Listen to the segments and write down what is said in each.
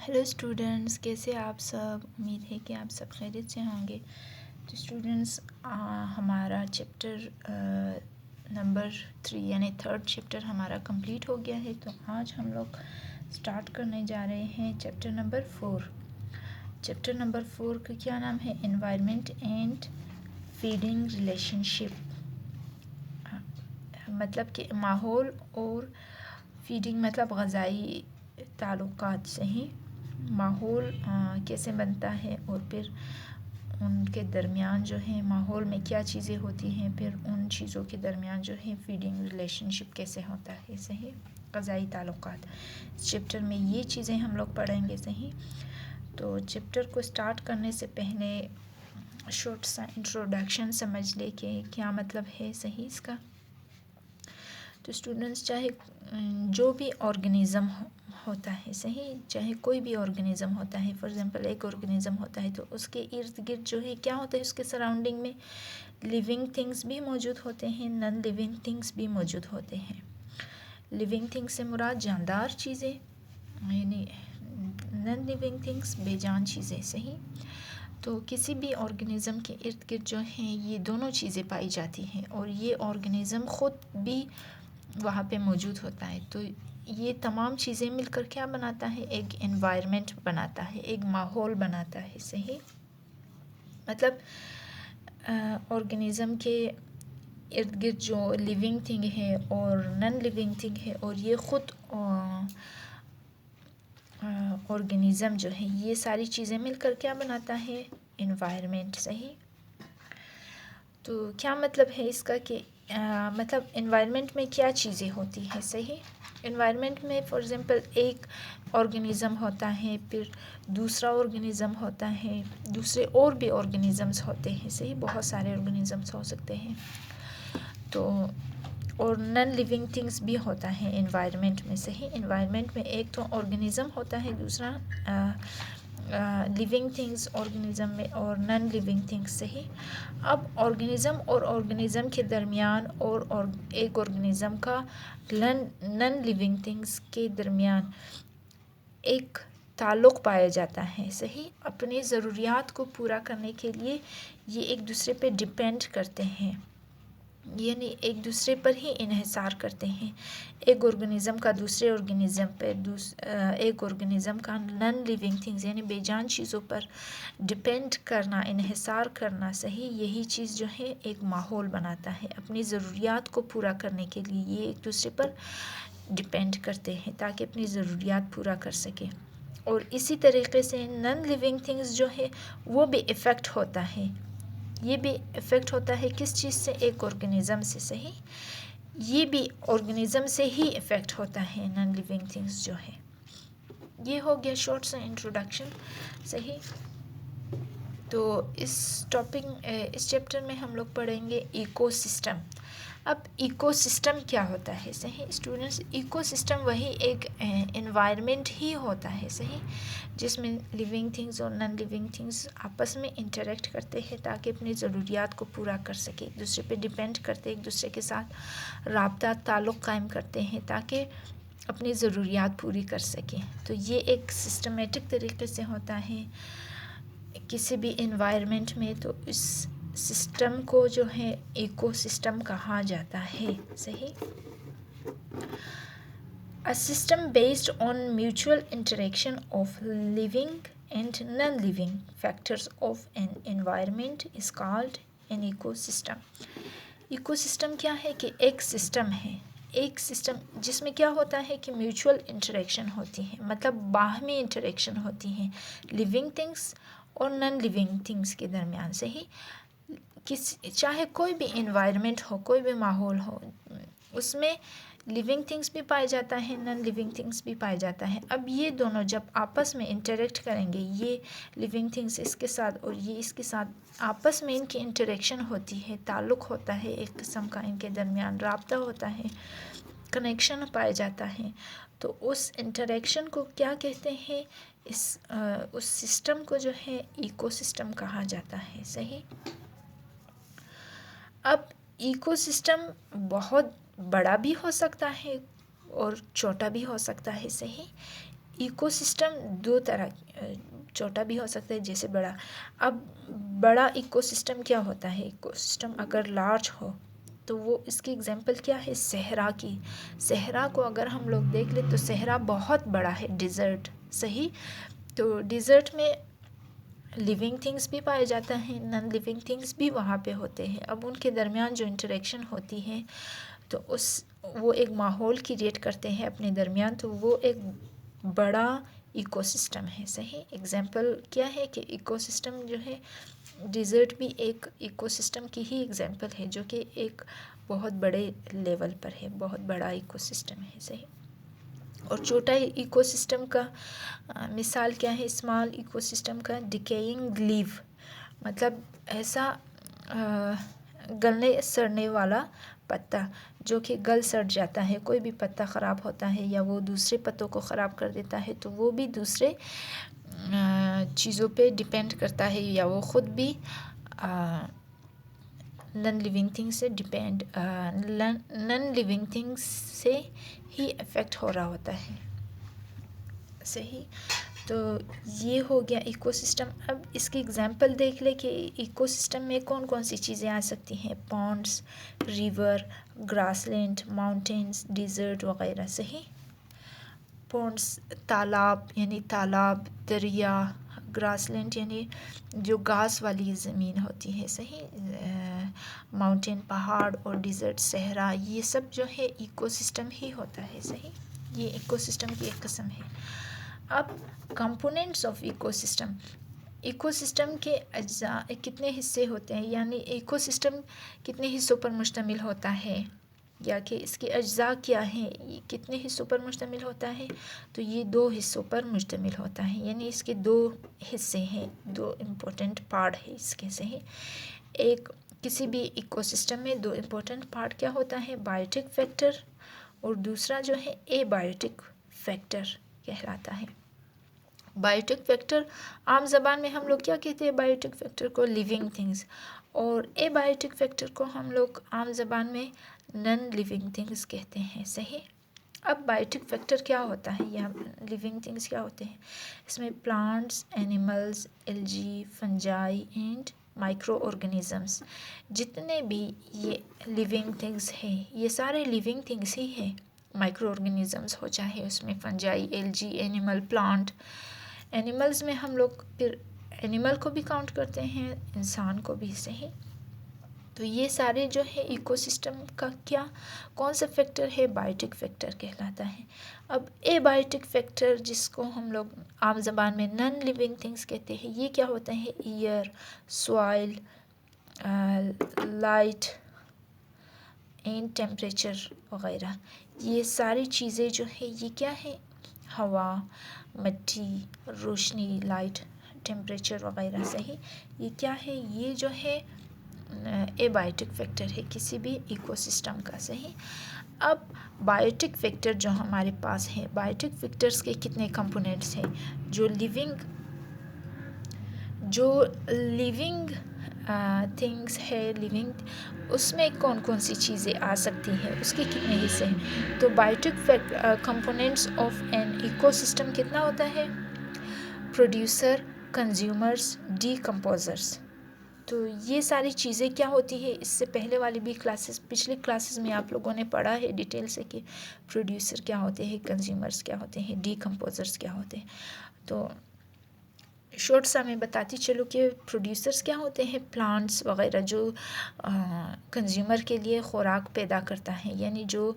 Hello students, کیسے آپ سب؟ امید ہے کہ آپ سب خیریت سے ہوں گے۔ تو اسٹوڈنٹس، ہمارا چیپٹر نمبر 3 یعنی تھرڈ چیپٹر ہمارا کمپلیٹ ہو گیا ہے۔ تو آج ہم لوگ سٹارٹ کرنے جا رہے ہیں چیپٹر نمبر 4۔ چیپٹر نمبر 4 کا کیا نام ہے؟ انوائرمنٹ اینڈ فیڈنگ ریلیشن شپ، مطلب کہ ماحول اور فیڈنگ مطلب غذائی تعلقات سے ہی ماحول کیسے بنتا ہے، اور پھر ان کے درمیان جو ہے ماحول میں کیا چیزیں ہوتی ہیں، پھر ان چیزوں کے درمیان جو ہے فیڈنگ ریلیشن شپ کیسے ہوتا ہے، صحیح غذائی تعلقات۔ اس چیپٹر میں یہ چیزیں ہم لوگ پڑھیں گے، صحیح۔ تو چیپٹر کو سٹارٹ کرنے سے پہلے شارٹ سا انٹروڈکشن سمجھ لے کہ کیا مطلب ہے، صحیح اس کا۔ تو اسٹوڈنٹس، چاہے جو بھی آرگنزم ہوتا ہے، صحیح، چاہے کوئی بھی آرگنزم ہوتا ہے، فار ایگزامپل ایک آرگنزم ہوتا ہے تو اس کے ارد گرد جو ہے کیا ہوتا ہے، اس کے سراؤنڈنگ میں لیونگ تھنگس بھی موجود ہوتے ہیں، نان لیونگ تھنگس بھی موجود ہوتے ہیں۔ لیونگ تھنگس سے مراد جاندار چیزیں، یعنی نان لیونگ تھنگس بے جان چیزیں، صحیح۔ تو کسی بھی آرگنزم کے ارد گرد جو ہیں یہ دونوں چیزیں پائی جاتی ہیں، اور یہ آرگنزم خود بھی وہاں پہ موجود ہوتا ہے۔ تو یہ تمام چیزیں مل کر کیا بناتا ہے؟ ایک انوائرمنٹ بناتا ہے، ایک ماحول بناتا ہے، صحیح۔ مطلب آرگنزم کے ارد گرد جو لیونگ تھنگ ہے اور نان لیونگ تھنگ ہے، اور یہ خود آرگنزم جو ہے، یہ ساری چیزیں مل کر کیا بناتا ہے؟ انوائرمنٹ، صحیح۔ تو کیا مطلب ہے اس کا کہ مطلب انوائرمنٹ میں کیا چیزیں ہوتی ہیں، صحیح۔ انوائرمنٹ میں فار ایگزامپل ایک آرگنزم ہوتا ہے، پھر دوسرا آرگنزم ہوتا ہے، دوسرے اور بھی آرگنزمس ہوتے ہیں، صحیح، بہت سارے آرگنزمس ہو سکتے ہیں۔ تو اور نان لیونگ تھنگس بھی ہوتا ہے انوائرمنٹ میں، صحیح۔ انوائرمنٹ میں ایک تو آرگنزم ہوتا ہے، دوسرا لیونگ تھنگس آرگنزم میں، اور نان لیونگ تھنگس، صحیح۔ اب آرگنزم اور آرگنزم کے درمیان اور ایک آرگنزم کا نان لیونگ تھنگس کے درمیان ایک تعلق پایا جاتا ہے، صحیح۔ اپنی ضروریات کو پورا کرنے کے لیے یہ ایک دوسرے پہ ڈیپینڈ کرتے ہیں، یعنی ایک دوسرے پر ہی انحصار کرتے ہیں۔ ایک آرگنزم کا دوسرے آرگنزم پہ، ایک آرگنزم کا نان لیونگ تھنگز یعنی بے جان چیزوں پر ڈیپینڈ کرنا، انحصار کرنا، صحیح، یہی چیز جو ہے ایک ماحول بناتا ہے۔ اپنی ضروریات کو پورا کرنے کے لیے یہ ایک دوسرے پر ڈیپینڈ کرتے ہیں تاکہ اپنی ضروریات پورا کر سکیں۔ اور اسی طریقے سے نان لیونگ تھنگز جو ہے وہ بھی افیکٹ ہوتا ہے، یہ بھی افیکٹ ہوتا ہے کس چیز سے؟ ایک آرگنزم سے، صحیح۔ یہ بھی آرگنزم سے ہی افیکٹ ہوتا ہے نان لیونگ تھنگز جو ہے۔ یہ ہو گیا شارٹ سا انٹروڈکشن، صحیح۔ تو اس چیپٹر میں ہم لوگ پڑھیں گے ایکو سسٹم۔ اب ایکو سسٹم کیا ہوتا ہے، صحیح اسٹوڈنٹس؟ ایکو سسٹم وہی ایک انوائرمنٹ ہی ہوتا ہے، صحیح، جس میں لیونگ تھنگز اور نان لیونگ تھنگز آپس میں انٹریکٹ کرتے ہیں تاکہ اپنی ضروریات کو پورا کر سکے، ایک دوسرے پہ ڈیپینڈ کرتے، ایک دوسرے کے ساتھ رابطہ تعلق قائم کرتے ہیں تاکہ اپنی ضروریات پوری کر سکیں۔ تو یہ ایک سسٹمیٹک طریقے سے ہوتا ہے کسی بھی انوائرمنٹ میں، تو اس سسٹم کو جو ہے ایکو سسٹم کہا جاتا ہے، صحیح۔ A system based on mutual interaction of living and non-living factors of an environment is called an ecosystem. Ecosystem کیا ہے کہ ایک سسٹم ہے، ایک سسٹم جس میں کیا ہوتا ہے کہ میوچول انٹریکشن ہوتی ہے، مطلب باہمی انٹریکشن ہوتی ہیں لیونگ تھنگس اور نان لیونگ تھنگس کے درمیان، صحیح۔ چاہے کوئی بھی انوائرمنٹ ہو، کوئی بھی ماحول ہو، اس میں لیونگ تھنگس بھی پائے جاتا ہے، نان لیونگ تھنگس بھی پائے جاتا ہے۔ اب یہ دونوں جب آپس میں انٹریکٹ کریں گے، یہ لیونگ تھنگس اس کے ساتھ اور یہ اس کے ساتھ، آپس میں ان کی انٹریکشن ہوتی ہے، تعلق ہوتا ہے، ایک قسم کا ان کے درمیان رابطہ ہوتا ہے، کنیکشن پایا جاتا ہے، تو اس انٹریکشن کو کیا کہتے ہیں؟ اس سسٹم کو جو ہے ایکو سسٹم کہا جاتا ہے، صحیح۔ اب ایکو سسٹم بہت بڑا بھی ہو سکتا ہے اور چھوٹا بھی ہو سکتا ہے، صحیح۔ ایکو سسٹم دو طرح چھوٹا بھی ہو سکتا ہے جیسے بڑا. اب بڑا ایکو سسٹم کیا ہوتا ہے؟ ایکو سسٹم اگر لارج ہو تو وہ اس کی اگزامپل کیا ہے؟ صحرا کی. صحرا کو اگر ہم لوگ دیکھ لیں تو صحرا بہت بڑا ہے. ڈیزرٹ، صحیح. تو ڈیزرٹ میں لیونگ تھنگس بھی پائے جاتا ہیں، نان لیونگ تھنگس بھی وہاں پہ ہوتے ہیں. اب ان کے درمیان جو انٹریکشن ہوتی ہے تو وہ ایک ماحول کریٹ کرتے ہیں اپنے درمیان، تو وہ ایک بڑا ایکو سسٹم ہے. صحیح. اگزامپل کیا ہے کہ ایکو سسٹم جو ہے ڈیزرٹ بھی ایک ایکو سسٹم کی ہی اگزامپل ہے، جو کہ ایک بہت بڑے لیول پر ہے، بہت بڑا ایکو سسٹم ہے. صحیح. اور چھوٹا ایکو سسٹم کا مثال کیا ہے؟ اسمال ایکو سسٹم کا ڈیکیئنگ لیو، مطلب ایسا گلنے سڑنے والا پتا جو کہ گل سڑ جاتا ہے. کوئی بھی پتا خراب ہوتا ہے یا وہ دوسرے پتوں کو خراب کر دیتا ہے تو وہ بھی دوسرے چیزوں پہ ڈیپینڈ کرتا ہے، یا وہ خود بھی نان لیونگ تھنگ سے نان لیونگ تھنگ سے ہی افیکٹ ہو رہا ہوتا ہے. صحیح. تو یہ ہو گیا ایکو سسٹم. اب اس کی اگزامپل دیکھ لے کہ ایکو سسٹم میں کون کون سی چیزیں آ سکتی ہیں. Ponds, river, grassland, mountains, desert وغیرہ. صحیح. پونڈس تالاب، یعنی تالاب، دریا. گراس لینڈ یعنی جو گھاس والی زمین ہوتی ہے. صحیح. ماؤنٹین پہاڑ، اور ڈیزرٹ صحرا. یہ سب جو ہے ایکو سسٹم ہی ہوتا ہے. صحیح. یہ ایکو سسٹم کی ایک قسم ہے. اب components of ecosystem. Ecosystem کے اجزاء کتنے حصے ہوتے ہیں، یعنی ایکو سسٹم کتنے حصوں پر مشتمل ہوتا ہے، یا کہ اس کے اجزاء کیا ہیں، یہ کتنے حصوں پر مشتمل ہوتا ہے؟ تو یہ 2 حصوں پر مشتمل ہوتا ہے، یعنی اس کے 2 حصے ہیں، 2 امپورٹنٹ پارٹ ہے اس کے. صحیح. ایک کسی بھی ایکو سسٹم میں 2 امپورٹنٹ پارٹ کیا ہوتا ہے؟ بائیوٹک فیکٹر، اور دوسرا جو ہے اے بائیوٹک فیکٹر کہلاتا ہے. بائیوٹک فیکٹر عام زبان میں ہم لوگ کیا کہتے ہیں؟ بائیوٹک فیکٹر کو لیونگ تھنگس، اور اے بائیوٹک فیکٹر کو ہم لوگ عام زبان میں نان لیونگ تھنگس کہتے ہیں. صحیح. اب بائیوٹک فیکٹر کیا ہوتا ہے یا لیونگ تھنگس کیا ہوتے ہیں؟ اس میں plants, animals, algae, fungi and micro organisms. جتنے بھی یہ لیونگ تھنگس ہیں یہ سارے لیونگ تھنگس ہی ہیں. مائکرو آرگنیزمس ہو چاہے اس میں fungi, algae, animal, plant. Animals میں ہم لوگ پھر اینیمل کو بھی کاؤنٹ کرتے ہیں، انسان کو بھی. صحیح. تو یہ سارے جو ہے ایکو سسٹم کا کیا کون سا فیکٹر ہے؟ بائیوٹک فیکٹر کہلاتا ہے. اب اے بائیوٹک فیکٹر جس کو ہم لوگ عام زبان میں نان لیونگ تھنگس کہتے ہیں، یہ کیا ہوتا ہے؟ Air, soil, light and temperature وغیرہ. یہ ساری چیزیں جو ہے یہ کیا ہے؟ ہوا، مٹی، روشنی، لائٹ، ٹیمپریچر وغیرہ. صحیح. یہ کیا ہے؟ یہ جو ہے اے بائیوٹک فیکٹر ہے کسی بھی ایکو سسٹم کا. صحیح. اب بائیوٹک فیکٹر جو ہمارے پاس ہے، بائیوٹک فیکٹرز کے کتنے کمپوننٹس ہیں؟ جو لیونگ تھنگس ہے، اس میں کون کون سی چیزیں آ سکتی ہیں، اس کے کتنے حصے ہیں؟ تو biotic components of an ecosystem کتنا ہوتا ہے؟ Producer, consumers, decomposers. تو یہ ساری چیزیں کیا ہوتی ہے؟ اس سے پہلے والی بھی پچھلی کلاسز میں آپ لوگوں نے پڑھا ہے ڈیٹیل سے کہ پروڈیوسر کیا ہوتے ہیں، کنزیومرز کیا ہوتے ہیں، ڈی کمپوزرز کیا ہوتے ہیں. تو شارٹ سا میں بتاتی چلو کہ پروڈیوسرز کیا ہوتے ہیں؟ پلانٹس وغیرہ جو کنزیومر کے لیے خوراک پیدا کرتا ہے، یعنی جو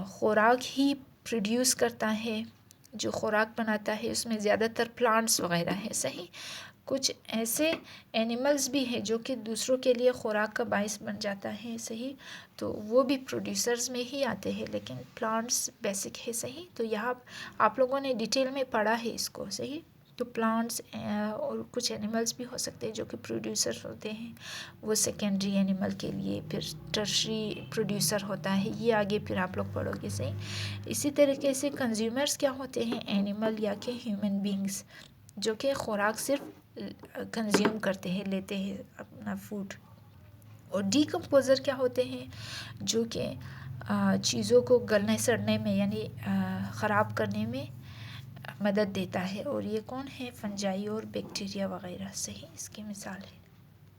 خوراک ہی پروڈیوس کرتا ہے، جو خوراک بناتا ہے، اس میں زیادہ تر پلانٹس وغیرہ ہے. صحیح. کچھ ایسے اینیملز بھی ہیں جو کہ دوسروں کے لیے خوراک کا باعث بن جاتا ہے. صحیح. تو وہ بھی پروڈیوسرز میں ہی آتے ہیں، لیکن پلانٹس بیسک ہے. صحیح. تو یہاں آپ لوگوں نے ڈیٹیل میں پڑھا ہے اس کو. صحیح. تو پلانٹس اور کچھ اینیملز بھی ہو سکتے ہیں جو کہ پروڈیوسر ہوتے ہیں، وہ سیکنڈری اینیمل کے لیے. پھر ٹرشری پروڈیوسر ہوتا ہے، یہ آگے پھر آپ لوگ پڑھو گے. صحیح. اسی طریقے سے کنزیومرز کیا ہوتے ہیں؟ اینیمل یا کہ ہیومن بینگز جو کہ خوراک صرف کنزیوم کرتے ہیں، لیتے ہیں اپنا فوڈ. اور ڈی کمپوزر کیا ہوتے ہیں؟ جو کہ چیزوں کو گلنے سڑنے میں، یعنی خراب کرنے میں مدد دیتا ہے، اور یہ کون ہے؟ فنجائی اور بیکٹیریا وغیرہ، صحیح اس کی مثال ہے۔